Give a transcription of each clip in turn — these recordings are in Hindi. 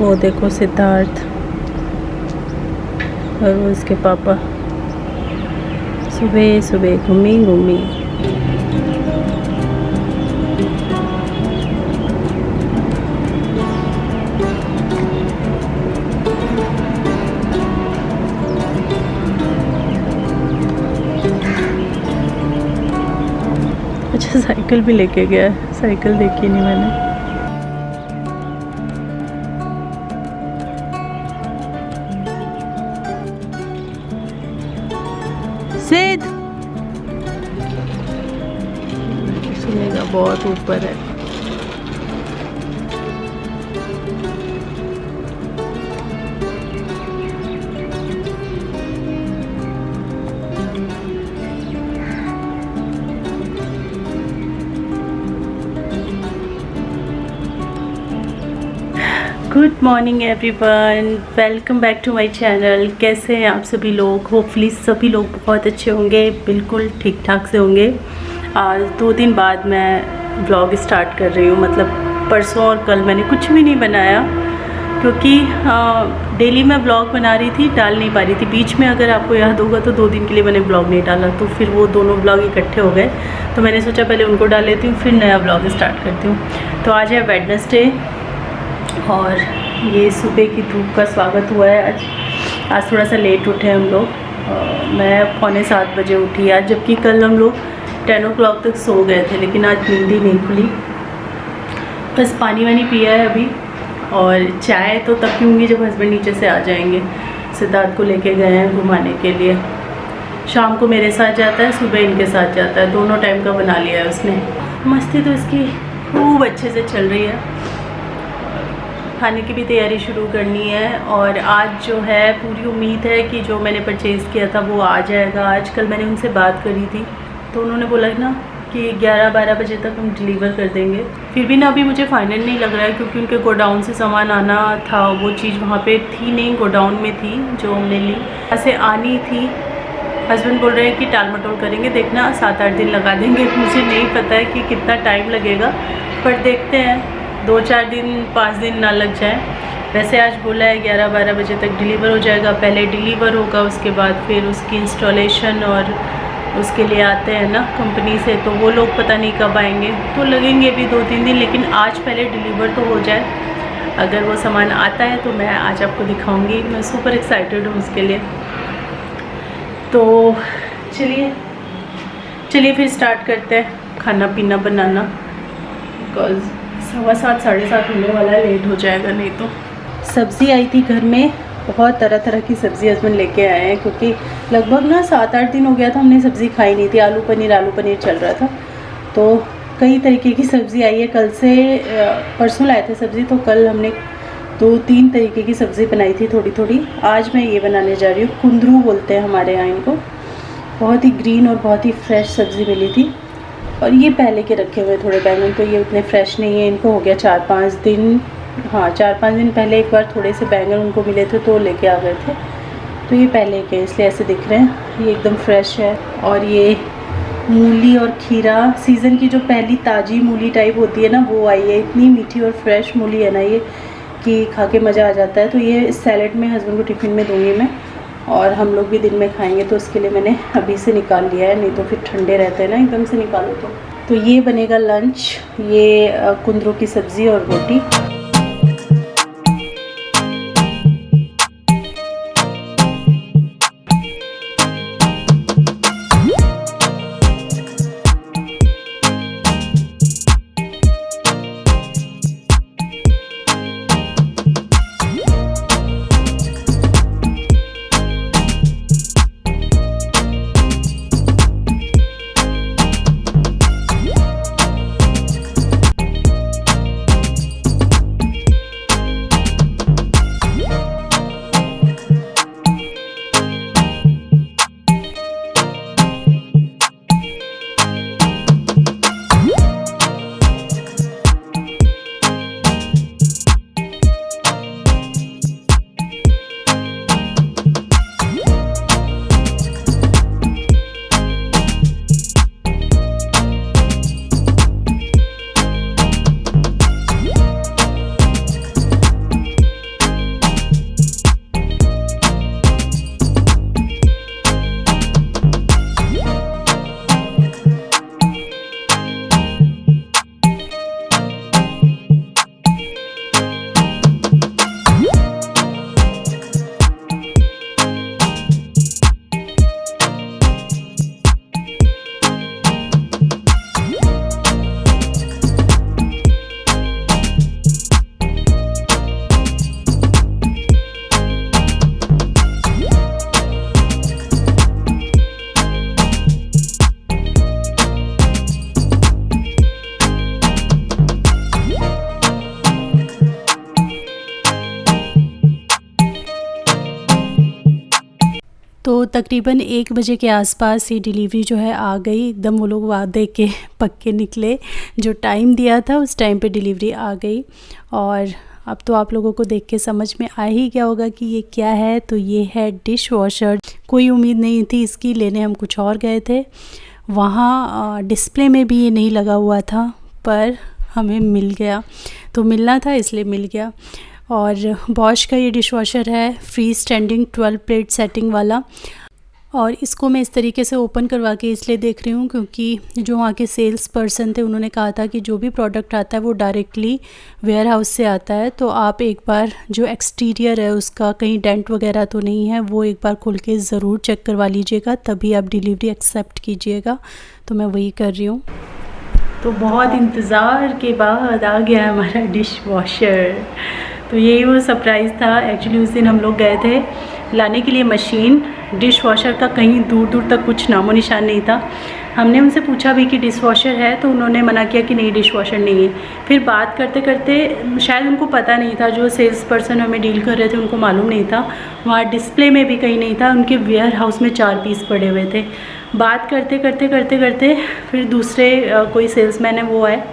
वो देखो सिद्धार्थ और वो उसके पापा सुबह सुबह घूमी घूमी। अच्छा साइकिल भी लेके गया है, साइकिल देखी नहीं मैंने। सिद्ध सुनेगा, बहुत ऊपर है। Good morning everyone, welcome back to my channel. कैसे हैं आप सभी लोग? होपफुली सभी लोग बहुत अच्छे होंगे, बिल्कुल ठीक ठाक से होंगे। आज 2 दिन बाद मैं व्लॉग स्टार्ट कर रही हूँ। मतलब परसों और कल मैंने कुछ भी नहीं बनाया क्योंकि डेली मैं व्लॉग बना रही थी, डाल नहीं पा रही थी। बीच में अगर आपको याद होगा तो 2 दिन के लिए मैंने व्लॉग नहीं डाला, तो फिर वो दोनों व्लॉग इकट्ठे हो गए। तो मैंने सोचा पहले उनको डाल लेती हूँ, फिर नया व्लॉग स्टार्ट करती हूँ। तो आज है वेडनेसडे और ये सुबह की धूप का स्वागत हुआ है। आज थोड़ा सा लेट उठे हम लोग। मैं 6:45 बजे उठी आज, जबकि कल हम लोग 10 o'clock तक सो गए थे, लेकिन आज नींद ही नहीं खुली। बस पानी वानी पिया है अभी, और चाय तो तब पीऊँगी जब हस्बैंड नीचे से आ जाएंगे। सिद्धार्थ को लेके गए हैं घुमाने के लिए। शाम को मेरे साथ जाता है, सुबह इनके साथ जाता है, दोनों टाइम का बना लिया है उसने। मस्ती तो इसकी खूब अच्छे से चल रही है। खाने की भी तैयारी शुरू करनी है, और आज जो है पूरी उम्मीद है कि जो मैंने परचेज़ किया था वो आ जाएगा। आज कल मैंने उनसे बात करी थी तो उन्होंने बोला ना कि 11-12 बजे तक हम डिलीवर कर देंगे। फिर भी ना अभी मुझे फाइनल नहीं लग रहा है, क्योंकि उनके गोडाउन से सामान आना था, वो चीज़ वहाँ पे थी नहीं, गोडाउन में थी जो हमने ली। ऐसे आनी थी। हस्बैंड बोल रहे हैं कि टाल मटोल करेंगे, देखना 7-8 दिन लगा देंगे। मुझे नहीं पता है कि कितना टाइम लगेगा, पर देखते हैं 2-4 दिन 5 दिन ना लग जाए। वैसे आज बोला है 11-12 बजे तक डिलीवर हो जाएगा। पहले डिलीवर होगा, उसके बाद फिर उसकी इंस्टॉलेशन और उसके लिए आते हैं ना कंपनी से, तो वो लोग पता नहीं कब आएंगे, तो लगेंगे भी 2-3 दिन। लेकिन आज पहले डिलीवर तो हो जाए। अगर वो सामान आता है तो मैं आज आपको दिखाऊंगी। मैं सुपर एक्साइटेड हूँ उसके लिए। तो चलिए फिर स्टार्ट करते हैं खाना पीना बनाना, बिकॉज 7:15 7:30 होने वाला है, लेट हो जाएगा नहीं तो। सब्ज़ी आई थी घर में, बहुत तरह तरह की सब्ज़ी हस्बैंड लेके आए हैं, क्योंकि लगभग ना 7-8 दिन हो गया था हमने सब्ज़ी खाई नहीं थी। आलू पनीर चल रहा था, तो कई तरीके की सब्ज़ी आई है। कल से परसों लाए थे सब्ज़ी, तो कल हमने 2-3 तरीके की सब्ज़ी बनाई थी थोड़ी थोड़ी। आज मैं ये बनाने जा रही हूँ, कुंदरू बोलते हैं हमारे यहाँ इनको। बहुत ही ग्रीन और बहुत ही फ्रेश सब्ज़ी मिली थी। और ये पहले के रखे हुए थोड़े बैंगन, तो ये उतने फ्रेश नहीं है। इनको हो गया 4-5 दिन, हाँ 4-5 दिन पहले एक बार थोड़े से बैंगन उनको मिले थे तो लेके आ गए थे, तो ये पहले के इसलिए ऐसे दिख रहे हैं। ये एकदम फ्रेश है। और ये मूली और खीरा, सीज़न की जो पहली ताज़ी मूली टाइप होती है ना, वो आई है। इतनी मीठी और फ्रेश मूली है ना ये, कि खा के मज़ा आ जाता है। तो ये सैलेड में हस्बैंड को टिफ़िन में दूँगी मैं, और हम लोग भी दिन में खाएंगे, तो उसके लिए मैंने अभी से निकाल लिया है, नहीं तो फिर ठंडे रहते हैं ना एकदम से निकालो तो ये बनेगा लंच। ये कुंदरू की सब्ज़ी और रोटी। तो तकरीबन 1 बजे के आसपास ये डिलीवरी जो है आ गई। एकदम वो लोग वादे के पक्के निकले, जो टाइम दिया था उस टाइम पे डिलीवरी आ गई। और अब तो आप लोगों को देख के समझ में आ ही गया होगा कि ये क्या है। तो ये है डिश वॉशर। कोई उम्मीद नहीं थी इसकी, लेने हम कुछ और गए थे, वहाँ डिस्प्ले में भी ये नहीं लगा हुआ था, पर हमें मिल गया। तो मिलना था इसलिए मिल गया। और बॉश का ये डिश वॉशर है, फ्री स्टैंडिंग 12 प्लेट सेटिंग वाला। और इसको मैं इस तरीके से ओपन करवा के इसलिए देख रही हूँ क्योंकि जो वहाँ के सेल्स पर्सन थे उन्होंने कहा था कि जो भी प्रोडक्ट आता है वो डायरेक्टली वेयर हाउस से आता है, तो आप एक बार जो एक्सटीरियर है उसका कहीं डेंट वगैरह तो नहीं है, वो एक बार खोल के ज़रूर चेक करवा लीजिएगा, तभी आप डिलीवरी एक्सेप्ट कीजिएगा। तो मैं वही कर रही हूँ। तो बहुत इंतज़ार के बाद आ गया हमारा डिश वॉशर। तो यही वो सरप्राइज़ था। एक्चुअली उस दिन हम लोग गए थे लाने के लिए मशीन, डिश वॉशर का कहीं दूर दूर तक कुछ नामो निशान नहीं था। हमने उनसे पूछा भी कि डिश वॉशर है, तो उन्होंने मना किया कि नहीं डिश वॉशर नहीं है। फिर बात करते करते शायद उनको पता नहीं था, जो सेल्स पर्सन हमें डील कर रहे थे उनको मालूम नहीं था, वहाँ डिस्प्ले में भी कहीं नहीं था, उनके वेयर हाउस में 4 पीस पड़े हुए थे। बात करते करते करते करते फिर दूसरे कोई सेल्समैन है वो आए,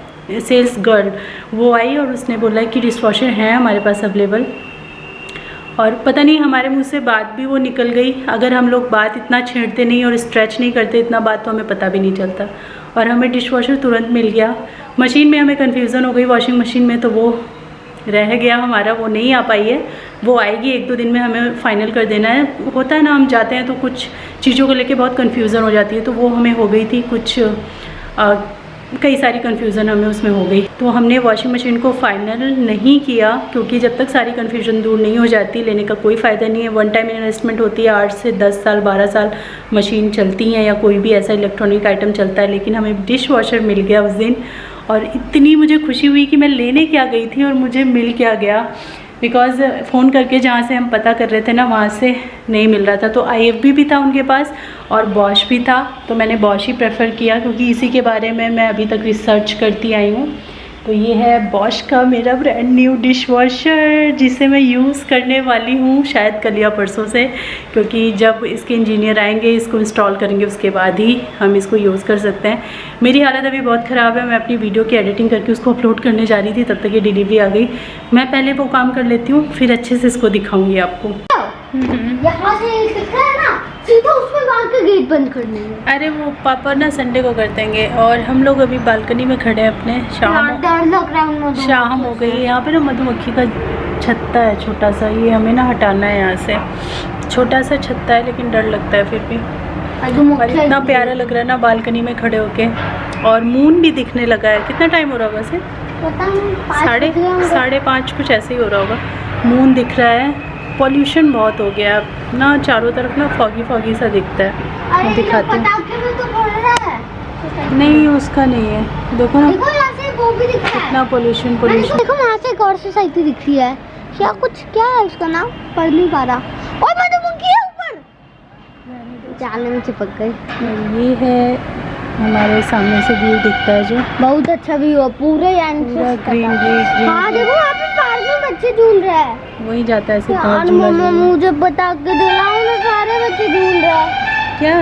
सेल्स गर्ल वो आई और उसने बोला कि डिश वॉशर है हमारे पास अवेलेबल। और पता नहीं हमारे मुंह से बात भी वो निकल गई। अगर हम लोग बात इतना छेड़ते नहीं और स्ट्रेच नहीं करते इतना बात, तो हमें पता भी नहीं चलता। और हमें डिश वॉशर तुरंत मिल गया। मशीन में हमें कन्फ्यूज़न हो गई, वॉशिंग मशीन में तो वो रह गया हमारा, वो नहीं आ पाई है, वो आएगी 1-2 दिन में, हमें फ़ाइनल कर देना है। होता है ना, हम जाते हैं तो कुछ चीज़ों को लेके बहुत कन्फ्यूज़न हो जाती है, तो वो हमें हो गई थी कुछ कई सारी कन्फ्यूज़न हमें उसमें हो गई। तो हमने वॉशिंग मशीन को फ़ाइनल नहीं किया क्योंकि जब तक सारी कन्फ्यूज़न दूर नहीं हो जाती लेने का कोई फ़ायदा नहीं है। 1 टाइम इन्वेस्टमेंट होती है, 8 से 10 साल 12 साल मशीन चलती हैं या कोई भी ऐसा इलेक्ट्रॉनिक आइटम चलता है। लेकिन हमें डिश वॉशर मिल गया उस दिन और इतनी मुझे खुशी हुई कि मैं लेने क्या गई थी और मुझे मिल क्या गया। बिकॉज़ फ़ोन करके जहाँ से हम पता कर रहे थे ना, वहाँ से नहीं मिल रहा था। तो IFB भी था उनके पास और बॉश भी था, तो मैंने बॉश ही प्रेफर किया क्योंकि इसी के बारे में मैं अभी तक रिसर्च करती आई हूँ। तो ये है बॉश का मेरा ब्रांड न्यू डिश वॉशर, जिसे मैं यूज़ करने वाली हूँ शायद कल या परसों से, क्योंकि जब इसके इंजीनियर आएंगे इसको इंस्टॉल करेंगे उसके बाद ही हम इसको यूज़ कर सकते हैं। मेरी हालत अभी बहुत ख़राब है, मैं अपनी वीडियो की एडिटिंग करके उसको अपलोड करने जा रही थी, तब तक ये डिलीवरी आ गई। मैं पहले वो काम कर लेती हूँ, फिर अच्छे से इसको दिखाऊँगी आपको। यहाँ से दिखता है ना, सीधा उसमें वहाँ के गेट बंद करने हैं। अरे वो पापा ना संडे को कर देंगे। और हम लोग अभी बालकनी में खड़े हैं अपने, शाम हो गई है। यहाँ पे ना मधुमक्खी का छत्ता है छोटा सा, ये हमें ना हटाना है यहाँ से। छोटा सा छत्ता है लेकिन डर लगता है फिर भी। और इतना प्यारा लग रहा है ना बालकनी में खड़े होके। और मून भी दिखने लगा है। कितना टाइम हो रहा होगा वैसे? 5:30 कुछ ऐसे ही हो रहा होगा। मून दिख रहा है। पॉल्यूशन बहुत हो गया ना, चारों तरफ ना फॉगी फॉगी सा दिखता है। मैं दिखाती हूँ। नहीं उसका नहीं है, देखो ना वो भी दिखता है। कितना पॉल्यूशन। देखो वहाँ से एक और सोसाइटी दिख रही है, क्या कुछ क्या है उसका नाम पढ़ नहीं पा रहा। और मधुमक्खी है ऊपर, जाले में चिपक गई। ये है हमारे सामने से व्यू दिखता है जो बहुत अच्छा व्यू है, पूरे ग्रीन। हाँ देखो वहाँ पे पार्क में बच्चे झूल रहे हैं, वही जाता है मम्मा मुझे पटाखे दिलाओ ना, सारे बच्चे झूल रहे हैं। क्या?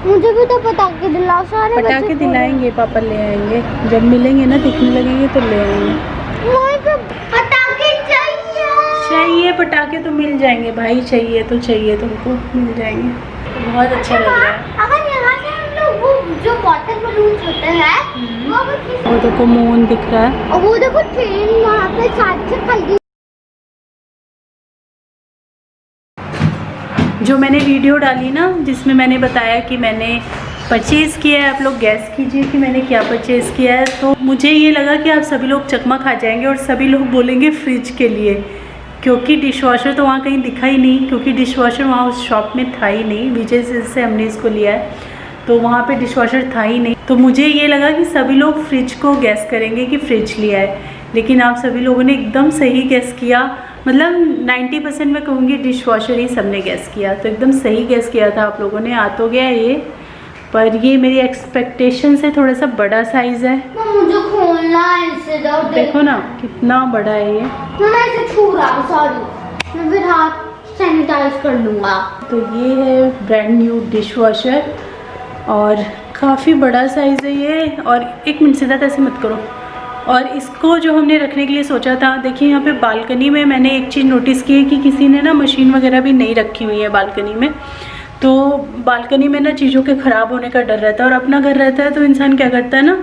मुझे भी तो पटाखे दिलाओ, सारे पटाखे दिलाएंगे, पापा ले आएंगे जब मिलेंगे ना, दिखने लगेंगे तो ले आएंगे। वहीं पे पटाखे चाहिए पटाखे तो मिल जाएंगे भाई, चाहिए तो चाहिए, तुमको मिल जाएंगे। बहुत अच्छा लग रहा है। अगर यहाँ से हम लोग वो जो वाटर बलून होते हैं वो देखो मून दिख रहा है और वो देखो ट्रेन वहाँ पे साथ से खड़ी। जो मैंने वीडियो डाली ना जिसमें मैंने बताया कि मैंने परचेज़ किया है, आप लोग गैस कीजिए कि मैंने क्या परचेज़ किया है। तो मुझे ये लगा कि आप सभी लोग चकमा खा जाएंगे और सभी लोग बोलेंगे फ्रिज के लिए, क्योंकि डिश वॉशर तो वहाँ कहीं दिखा ही नहीं, क्योंकि डिश वॉशर वहाँ उस शॉप में था ही नहीं। विजय से हमने इसको लिया है तो वहाँ पे डिश वॉशर था ही नहीं। तो मुझे ये लगा कि सभी लोग फ्रिज को गैस करेंगे कि फ्रिज लिया है, लेकिन आप सभी लोगों ने एकदम सही गैस किया। मतलब 90% मैं कहूँगी डिश वॉशर ही सबने गैस किया, तो एकदम सही गैस किया था आप लोगों ने। आ तो गया ये, पर ये मेरी एक्सपेक्टेशन से थोड़ा सा बड़ा साइज़ है। मुझे खोलना है इसे, देखो ना कितना बड़ा है ये। मैं इसे छू रहा हूँ, सॉरी मैं फिर हाथ सैनिटाइज कर लूँगा। तो ये है ब्रांड न्यू डिश वॉशर और काफ़ी बड़ा साइज़ है ये। और 1 मिनट सीधा ऐसे मत करो। और इसको जो हमने रखने के लिए सोचा था, देखिए यहाँ पे बालकनी में मैंने एक चीज़ नोटिस की है कि किसी ने ना मशीन वगैरह भी नहीं रखी हुई है बालकनी में। तो बालकनी में ना चीज़ों के ख़राब होने का डर रहता है, और अपना घर रहता है तो इंसान क्या करता है ना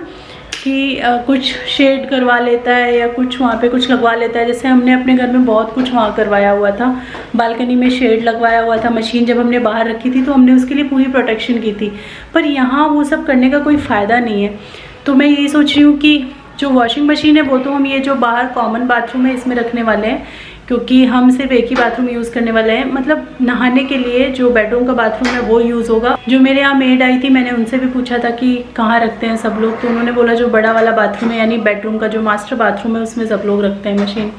कि कुछ शेड करवा लेता है या कुछ वहाँ पे कुछ लगवा लेता है। जैसे हमने अपने घर में बहुत कुछ वहाँ करवाया हुआ था, बालकनी में शेड लगवाया हुआ था। मशीन जब हमने बाहर रखी थी तो हमने उसके लिए पूरी प्रोटेक्शन की थी, पर यहाँ वो सब करने का कोई फ़ायदा नहीं है। तो मैं यही सोच रही हूँ कि जो वॉशिंग मशीन है वो तो हम ये जो बाहर कॉमन बाथरूम है इसमें रखने वाले हैं, क्योंकि हम सिर्फ एक ही बाथरूम यूज़ करने वाले हैं। मतलब नहाने के लिए जो बेडरूम का बाथरूम है वो यूज़ होगा। जो मेरे यहाँ मेड आई थी, मैंने उनसे भी पूछा था कि कहाँ रखते हैं सब लोग, तो उन्होंने बोला जो बड़ा वाला बाथरूम है यानी बेडरूम का जो मास्टर बाथरूम है उसमें सब लोग रखते हैं मशीन।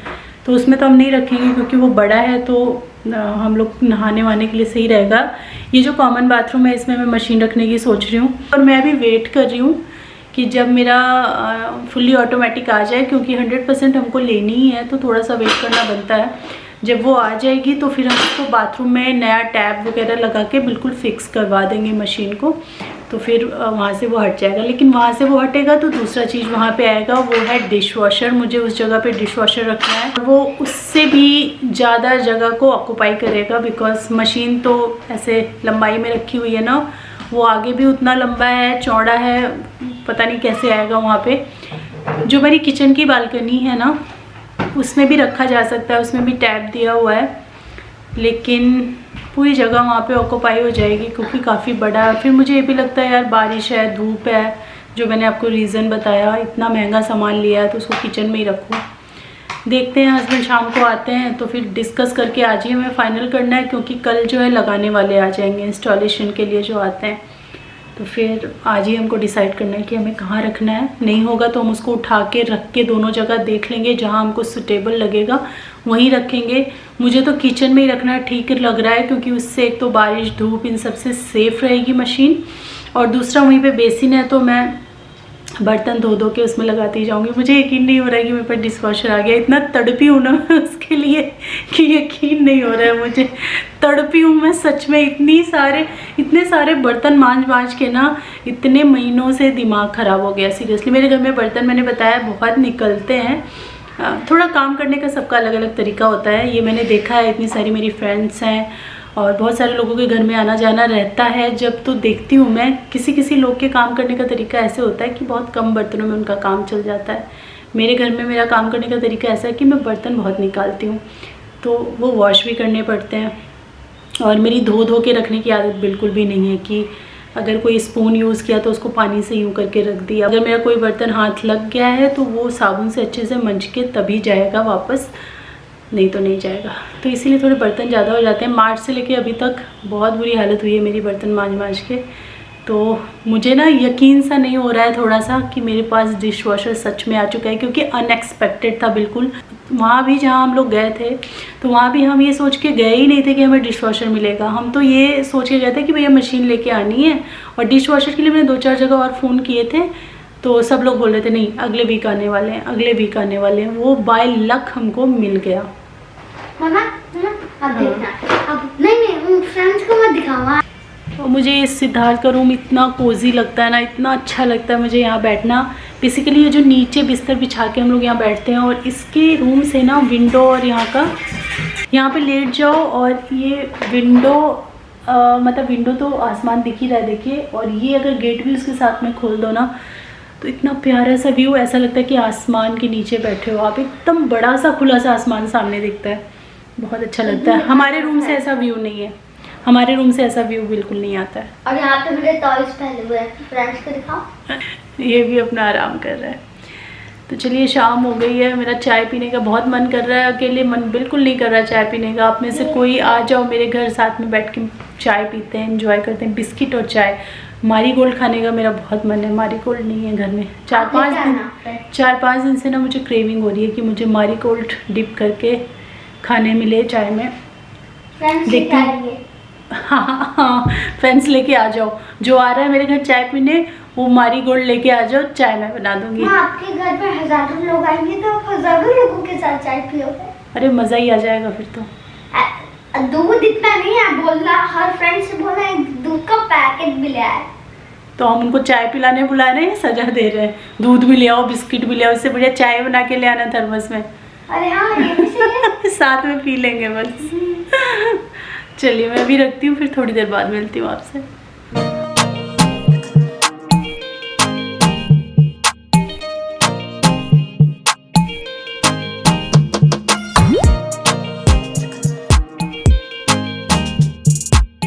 तो उसमें तो हम नहीं रखेंगे क्योंकि वो बड़ा है, तो हम लोग नहाने वहाने के लिए सही रहेगा। ये जो कॉमन बाथरूम है इसमें मैं मशीन रखने की सोच रही हूँ। और मैं अभी वेट कर रही हूँ कि जब मेरा फुल्ली ऑटोमेटिक आ जाए, क्योंकि 100% हमको लेनी ही है तो थोड़ा सा वेट करना बनता है। जब वो आ जाएगी तो फिर हम उसको बाथरूम में नया टैप वगैरह लगा के बिल्कुल फिक्स करवा देंगे मशीन को, तो फिर वहाँ से वो हट जाएगा। लेकिन वहाँ से वो हटेगा तो दूसरा चीज़ वहाँ पे आएगा, वो है डिश वॉशर। मुझे उस जगह पे डिश वॉशर रखना है, वो उससे भी ज़्यादा जगह को ऑक्यूपाई करेगा, बिकॉज मशीन तो ऐसे लंबाई में रखी हुई है ना, वो आगे भी उतना लंबा है, चौड़ा है, पता नहीं कैसे आएगा वहाँ पे। जो मेरी किचन की बालकनी है ना उसमें भी रखा जा सकता है, उसमें भी टैप दिया हुआ है, लेकिन पूरी जगह वहाँ पे ऑक्यूपाई हो जाएगी क्योंकि काफ़ी बड़ा है। फिर मुझे ये भी लगता है यार बारिश है, धूप है, जो मैंने आपको रीज़न बताया, इतना महंगा सामान लिया है तो उसको किचन में ही रखूँ। देखते हैं, हस्बैंड शाम को आते हैं तो फिर डिस्कस करके आज ही हमें फ़ाइनल करना है, क्योंकि कल जो है लगाने वाले आ जाएंगे इंस्टॉलेशन के लिए जो आते हैं। तो फिर आज ही हमको डिसाइड करना है कि हमें कहाँ रखना है। नहीं होगा तो हम उसको उठा के रख के दोनों जगह देख लेंगे, जहाँ हमको सूटेबल लगेगा वहीं रखेंगे। मुझे तो किचन में ही रखना ठीक लग रहा है, क्योंकि उससे एक तो बारिश धूप इन सबसे सेफ़ रहेगी मशीन, और दूसरा वहीं पे बेसिन है तो मैं बर्तन धो धो के उसमें लगाती जाऊंगी। मुझे यकीन नहीं हो रहा है कि मेरे पास डिश वॉशर आ गया। इतना तड़पी हूँ ना मैं उसके लिए कि यकीन नहीं हो रहा है मुझे। तड़पी हूँ मैं सच में। इतने सारे बर्तन मांज के ना इतने महीनों से दिमाग ख़राब हो गया सीरियसली। मेरे घर में बर्तन मैंने बताया बहुत निकलते हैं। थोड़ा काम करने का सबका अलग अलग तरीका होता है, ये मैंने देखा है। इतनी सारी मेरी फ्रेंड्स हैं और बहुत सारे लोगों के घर में आना जाना रहता है जब, तो देखती हूँ मैं किसी लोग के काम करने का तरीका ऐसे होता है कि बहुत कम बर्तनों में उनका काम चल जाता है। मेरे घर में मेरा काम करने का तरीका ऐसा है कि मैं बर्तन बहुत निकालती हूँ, तो वो वॉश भी करने पड़ते हैं। और मेरी धो के रखने की आदत बिल्कुल भी नहीं है कि अगर कोई स्पून यूज़ किया तो उसको पानी से यूँ करके रख दिया। अगर मेरा कोई बर्तन हाथ लग गया है तो वो साबुन से अच्छे से मंज के तभी जाएगा वापस, नहीं तो नहीं जाएगा। तो इसीलिए थोड़े बर्तन ज़्यादा हो जाते हैं। मार्च से लेके अभी तक बहुत बुरी हालत हुई है मेरी बर्तन मांज के। तो मुझे ना यकीन सा नहीं हो रहा है थोड़ा सा कि मेरे पास डिश वॉशर सच में आ चुका है, क्योंकि अनएक्सपेक्टेड था बिल्कुल। वहाँ भी जहाँ हम लोग गए थे तो वहाँ भी हम ये सोच के गए ही नहीं थे कि हमें डिश वॉशर मिलेगा। हम तो ये सोच के गए थे कि भैया मशीन लेके आनी है। और डिश वॉशर के लिए मैंने 2-4 जगह और फ़ोन किए थे, तो सब लोग बोल रहे थे नहीं अगले वीक आने वाले हैं, अगले वीक आने वाले हैं। वो बाय लक हमको मिल गया। मामा अब देखना, अब नहीं फ्रेंड्स को मत दिखावा। और मुझे इस सिद्धार्थ का रूम इतना कोजी लगता है ना, इतना अच्छा लगता है मुझे यहाँ बैठना। बेसिकली ये जो नीचे बिस्तर बिछा के हम लोग यहाँ बैठते हैं, और इसके रूम से ना विंडो और यहाँ पे लेट जाओ और ये विंडो मतलब विंडो तो आसमान दिख ही रहा है देखिए, और ये अगर गेट भी उसके साथ में खोल दो ना तो इतना प्यारा सा व्यू, ऐसा लगता है कि आसमान के नीचे बैठे हो आप। एकदम बड़ा सा खुला सा आसमान सामने दिखता है, बहुत अच्छा लगता है। हमारे रूम से ऐसा व्यू नहीं है, हमारे रूम से ऐसा व्यू बिल्कुल नहीं आता है। और यहाँ पे मेरे टॉयज पहले हुए हैं, फ्रेंड्स को दिखाओ। ये भी अपना आराम कर रहा है। तो चलिए शाम हो गई है, मेरा चाय पीने का बहुत मन कर रहा है। अकेले मन बिल्कुल नहीं कर रहा है चाय पीने का। आप में से कोई आ जाओ मेरे घर, साथ में बैठ के चाय पीते हैं, एंजॉय करते हैं, बिस्किट और चाय। मारीगोल्ड खाने का मेरा बहुत मन है, मारीगोल्ड नहीं है घर में। 4-5 दिन से ना मुझे क्रेविंग हो रही है कि मुझे मारीगोल्ड डिप करके खाने मिले चाय में। देखते हैं। हाँ फ्रेंड्स लेके आ जाओ, जो आ रहा है मेरे घर चाय पीने वो मारीगोल्ड लेके आ जाओ, चाय मैं बना दूंगी। आपके घर पे हजारों लोग आएंगे तो हजारों लोगों के साथ चाय पियोगे। अरे मज़ा ही आ जाएगा फिर तो। दूध इतना नहीं है, बोलना हर फ्रेंड से बोलना एक दूध का पैकेट भी ले आए। तो हम उनको चाय पिलाने बुला रहे हैं, सजा दे रहे हैं। दूध भी ले आओ, बिस्किट भी ले आओ, इससे बढ़िया चाय बना के ले आना थर्मस में। अरे हाँ, ये भी सही है। साथ में पी लेंगे बस। चलिए मैं भी रखती हूँ, फिर थोड़ी देर बाद मिलती हूँ आपसे।